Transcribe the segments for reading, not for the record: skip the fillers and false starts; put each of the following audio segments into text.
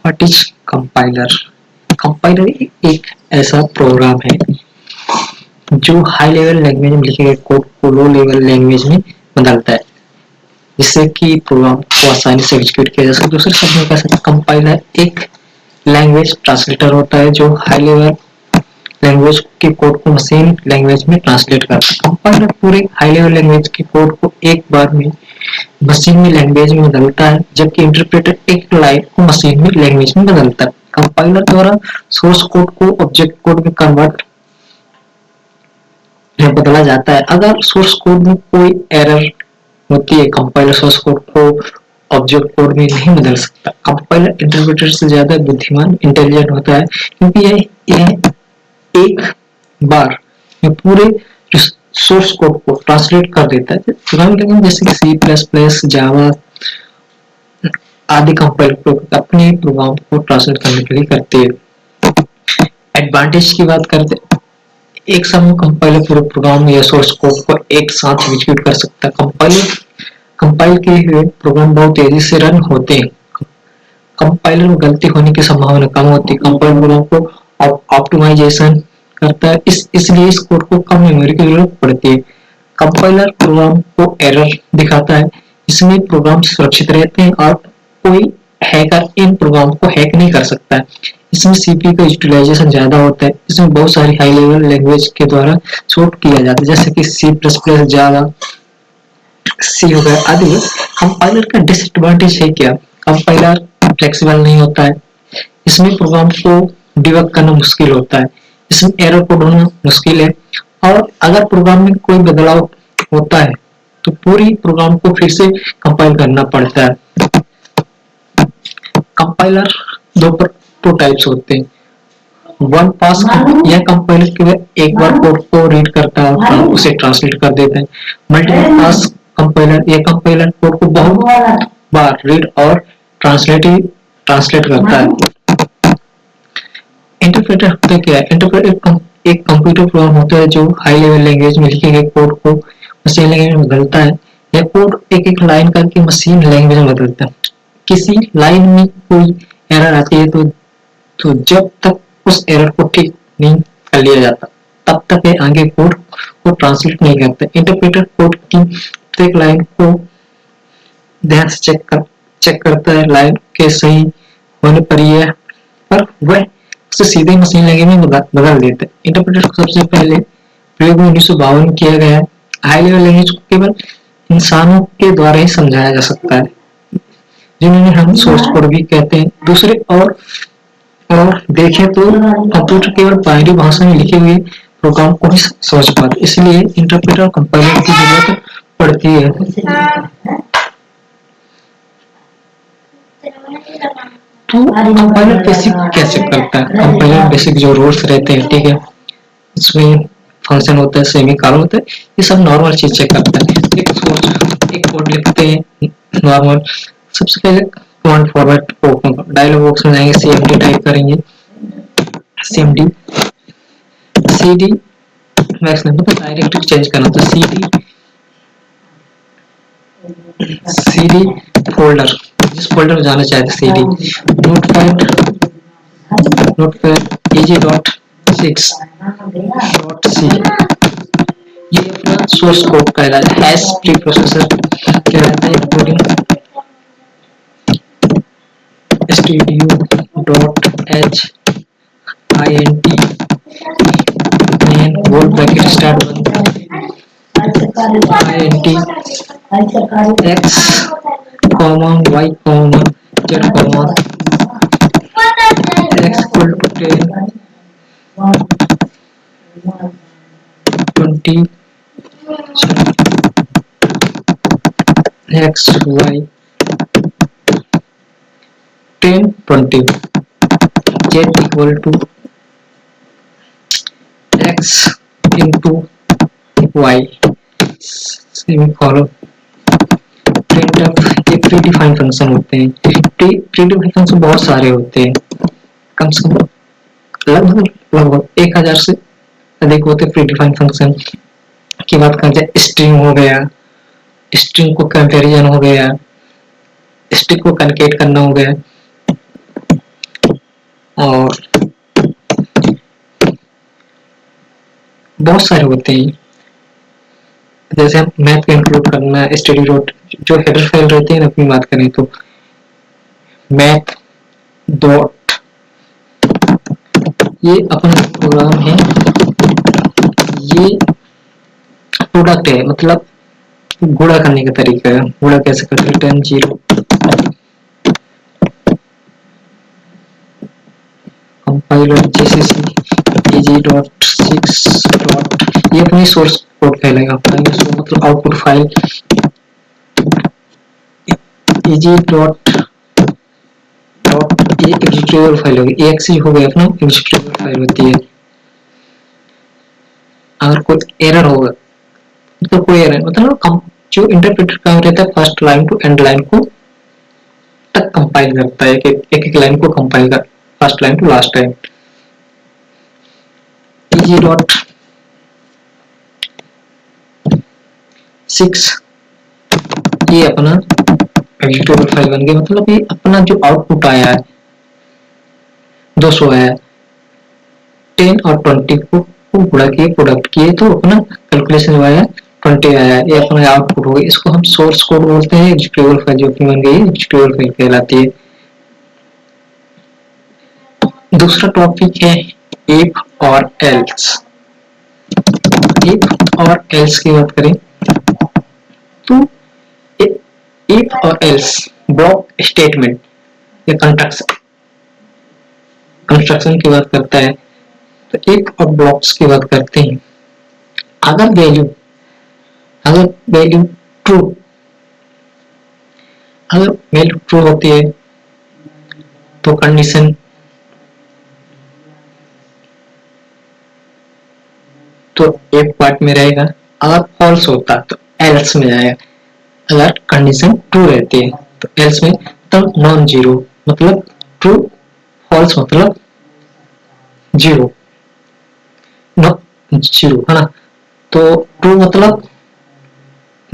What is compiler? Compiler एक ऐसा programme है जो हाई लेवल लैंग्वेज में लिखे गए कोड को लो लेवल लैंग्वेज में बदलता है, जिससे कि प्रोग्राम को आसानी से एग्जीक्यूट किया जा सके। दूसरे शब्द में कह सकते हैं कंपाइलर एक लैंग्वेज ट्रांसलेटर होता है जो हाई लेवल लैंग्वेज के कोड को मशीन लैंग्वेज में ट्रांसलेट करता है। कंपाइलर पूरे हाई लेवल लैंग्वेज के कोड को एक बार में मशीन में लैंग्वेज में बदलता है, जबकि इंटरप्रेटर एक लाइन को मशीन में लैंग्वेज में बदलता है। कंपाइलर द्वारा सोर्स कोड को ऑब्जेक्ट कोड में कन्वर्ट या बदला जाता है। अगर सोर्स कोड में कोई एरर होती है, कंपाइलर सोर्स कोड को ऑब्जेक्ट कोड में नहीं बदल सकता। कंपाइलर इंटरप्रेटर से ज्यादा बुद्धिमान इंटेलिजेंट होता है, क्योंकि यह एक बार में पूरे सोर्स कोड को ट्रांसलेट कर देता है। प्रोग्रामिंग लैंग्वेज जैसे कि सी प्लस प्लस, जावा आदि कंपाइलर अपने प्रोग्राम को ट्रांसलेट करने के लिए करते हैं। एडवांटेज की बात करते हैं, एक समय कंपाइलर पूरे प्रोग्राम या सोर्स कोड को एक साथ एग्जीक्यूट कर सकता है। कंपाइल किए हुए प्रोग्राम बहुत तेजी से रन होते हैं। कंपाइलर में गलती होने की संभावना कम होती है। कंपाइलर प्रोग्राम को ऑप्टिमाइजेशन करता है, इसलिए इस कोड को कम मेमोरी की जरूरत पड़ती है। कंपाइलर प्रोग्राम को एरर दिखाता है, इसमें प्रोग्राम सुरक्षित रहते हैं और कोई हैकर इन प्रोग्राम को हैक नहीं कर सकता है। इसमें सीपीयू का यूटिलाइजेशन ज्यादा होता है। इसमें बहुत सारी हाई लेवल लैंग्वेज के द्वारा सपोर्ट किया जाता है, जैसे कि सी प्लस प्लस, जावा, सी हो गया आदि। कंपाइलर का डिसएडवांटेज है क्या? कंपाइलर फ्लेक्सिबल नहीं होता है, इसमें प्रोग्राम को डिबग करना मुश्किल होता है, इसमें एरर को ढूंढना मुश्किल है, और अगर प्रोग्राम में कोई बदलाव होता है तो पूरी प्रोग्राम को फिर से कंपाइल करना पड़ता है। कंपाइलर दो टाइप्स होते हैं। वन पास, यह कंपाइलर केवल एक बार कोड को रीड करता है और उसे ट्रांसलेट कर देता है। मल्टीपल पास कंपाइलर, यह कंपाइलर कोड को बहुत बार रीड और ट्रांसलेट करता है। इंटरप्रेटर होता क्या है? इंटरप्रेटर एक कंप्यूटर प्रोग्राम होता है जो हाई लेवल लैंग्वेज में लिखे गए कोड को मशीन लैंग्वेज में बदलता है। यह कोड एक एक लाइन करके मशीन लैंग्वेज में बदलता है। किसी लाइन में कोई एरर आती है तो जब तक उस एरर को ठीक नहीं कर लिया जाता, तब तक ये आगे कोड को ट्रांसलेट नहीं करता। इंटरप्रेटर कोड की प्रत्येक लाइन को ध्यान से चेक करता है, लाइन के सही होने पर यह पर वह उसे सीधे मशीन लैंग्वेज में बदल देता है। इंटरप्रेटर को सबसे पहले प्रयोग 1952 में किया गया है। हाई लेवल लैंग्वेज को केवल इंसानों के द्वारा ही समझाया जा सकता है, जिन्हें हम सोर्स कोड भी कहते हैं। दूसरे और देखें तो कंप्यूटर केवल बाइनरी भाषा में लिखे हुए प्रोग्राम को ही समझ पाते, इसलिए इंटरप्रेटर और कंपाइलर की जरूरत पड़ती है। तो कंपाइलर बेसिक कैसे करता है? कंपाइलर बेसिक जो रूल्स रहते हैं, ठीक है, इसमें फंक्शन होता है, सेमीकोलन होता है, ये सब नॉर्मल चीज चेक करता है। एक कोड लिखते हैं नॉर्मल, सबसे पहले कमांड फॉरवर्ड डायलॉग बॉक्स में जाएंगे, cmd टाइप करेंगे, cmd cd मैक्स नहीं मतलब डायरेक्टरी चेंज करना, तो cd फोल्डर, जिस फोल्डर में जाना चाहते cd नोटपैड easy.6.c, ये अपना सोर्स कोड कहलाता है। हैश प्री प्रोसेसर कहलाता है, including stdio.h int main whole bracket start int x comma y comma z comma x equal to 10 20 x y 10 20 z equal to x into y semicolon. printf ये pre defined function होते हैं। Pre defined function बहुत सारे होते हैं, कम से कम लगभग 1000 से अधिक होते हैं प्री डिफाइंड फंक्शन की बात करते हैं। स्ट्रिंग हो गया, स्ट्रिंग को कंपैरिजन हो गया, स्ट्रिंग को कनकेट करना हो गया, और बहुत सारे होते हैं। जैसे हम मैथ को इंक्लूड करना, स्टडी डॉट, जो हेडर फाइल रहती है ना, अपनी बात करें तो मैथ डॉट, ये अपना प्रोग्राम है, ये प्रोडक्ट है, मतलब गुणा करने का तरीका है। गुणा कैसे करते हैं, 10 0 कंपाइलर जीसीसी एजी डॉट 6 डॉट, ये अपनी सोर्स कोड फैलेगा अपना, मतलब आउटपुट फाइल एजी डॉट डॉट, ये एग्जीक्यूटेबल फाइल होगी, एक्स हो गया अपना एग्जीक्यूटेबल फाइल होती है। अगर कोई एरर होगा, मतलब कोई एरर, मतलब जो इंटरप्रेटर काम रहता है first line to end line को तक कंपाइल करता है, एक लाइन को कंपाइल कर, first line to last line. easy dot 6, ये अपना एग्जीक्यूटेबल फाइल बन गया, मतलब ये अपना जो आउटपुट आया है 200 आया है, 10 और 20 को गुणा किए, प्रोडक्ट किए, तो अपना कैलकुलेशन जो आया 20 आया, ये अपना आउटपुट हो गया। इसको हम सोर्स कोड बोलते हैं, एग्जीक्यूटेबल फाइल जो अपनी बन गई एग्जीक्यूटेबल फाइल कहलाती है। दूसरा टॉपिक है इफ और एल्स। इफ और एल्स की बात करें तो इफ और एल्स ब्लॉक स्टेटमेंट या कंस्ट्रक्शन की बात करता है, तो इफ और ब्लॉक्स की बात करते हैं। अगर वैल्यू ट्रू, अगर वैल्यू ट्रू होती है तो कंडीशन, तो एक पार्ट में रहेगा, अगर फॉल्स होता तो एल्स में जाएगा। अगर कंडीशन ट्रू रहती है तो एल्स में, तब नॉन जीरो मतलब ट्रू, फॉल्स मतलब जीरो, नॉट जीरो है ना। तो ट्रू मतलब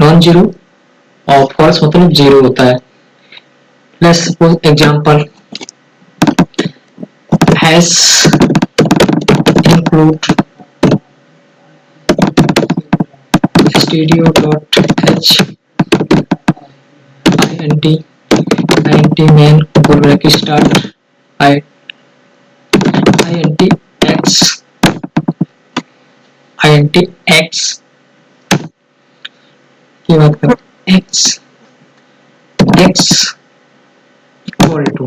नॉन जीरो और फॉल्स मतलब जीरो होता है। Let's suppose example, has include studio.h int main bracket start int x की बात करें, x इक्वल टू,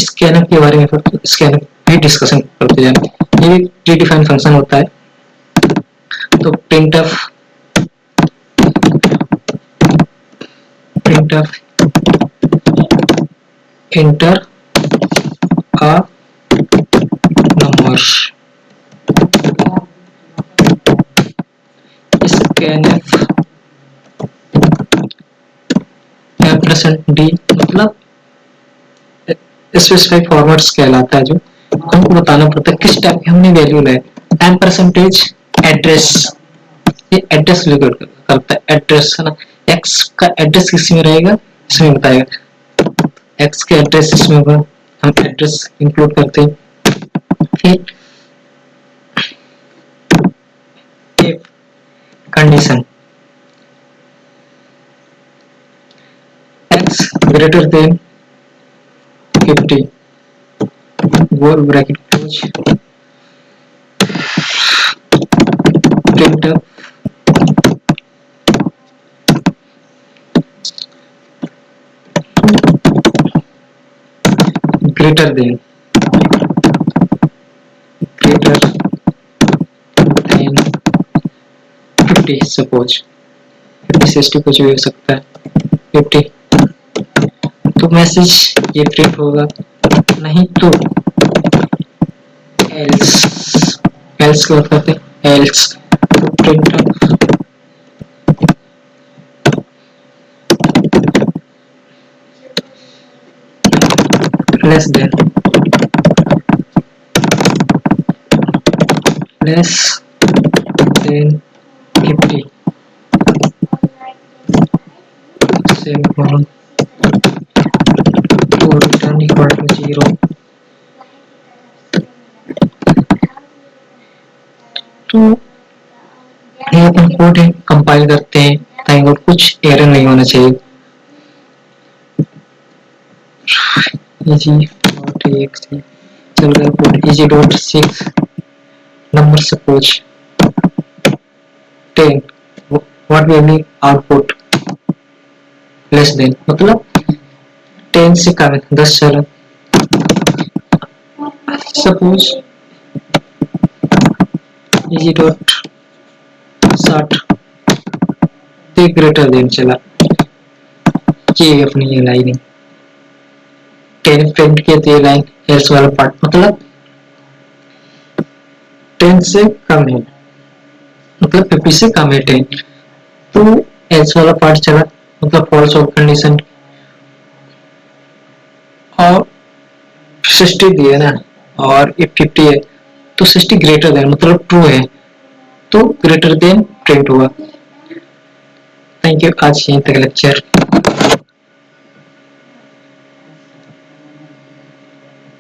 स्कैनर के बारे में स्कैनर भी डिस्कशन करते जाएंगे। ये भी प्रीडिफाइंड फंक्शन होता है। तो printf enter a number, scanf %d, मतलब स्पेसिफाइड फॉर्मेट्स कहलाता है, जो हमको बताना पड़ता है किस टाइप की हमने वैल्यू ले। %, एड्रेस, ये एड्रेस रिकॉर्ड करता है, एड्रेस है ना, एक्स का एड्रेस किसी में रहेगा, इसमें बताएगा एक्स के एड्रेस, इसमें होगा, हम एड्रेस इंक्लूड करते हैं। फिर कंडीशन एक्स ग्रेटर देन 50 गोल bracket close, print greater than 50, suppose 50 से 60 कुछ भी हो सकता है, 50, तो मैसेज ये प्रिंट होगा। नहीं तो एल्स, एल्स क्या करते हैं, एल्स तो print less than 50 semicolon, return equal to 0। तो ये अपन कोड कंपाइल करते हैं ताकि और कुछ एरर नहीं होना चाहिए। चल रहा code easy.6 number suppose 10 what will be output less than मतलब 10 से कम है 10 चलो suppose easy.60 तो ग्रेटर देन चला ये अपनी ये लाइन है 10 प्रिंट किया तो ये लाइन एल्स वाला पार्ट मतलब 10 से कम है मतलब 50 से कम है 10 तो एल्स वाला पार्ट चला मतलब फॉल्स ऑफ कंडीशन और 60 दिया ना और ये 50 है तो 60 ग्रेटर देन मतलब ट्रू है तो ग्रेटर देन प्रिंट हुआ। थैंक यू आज यहीं तक लेक्चर।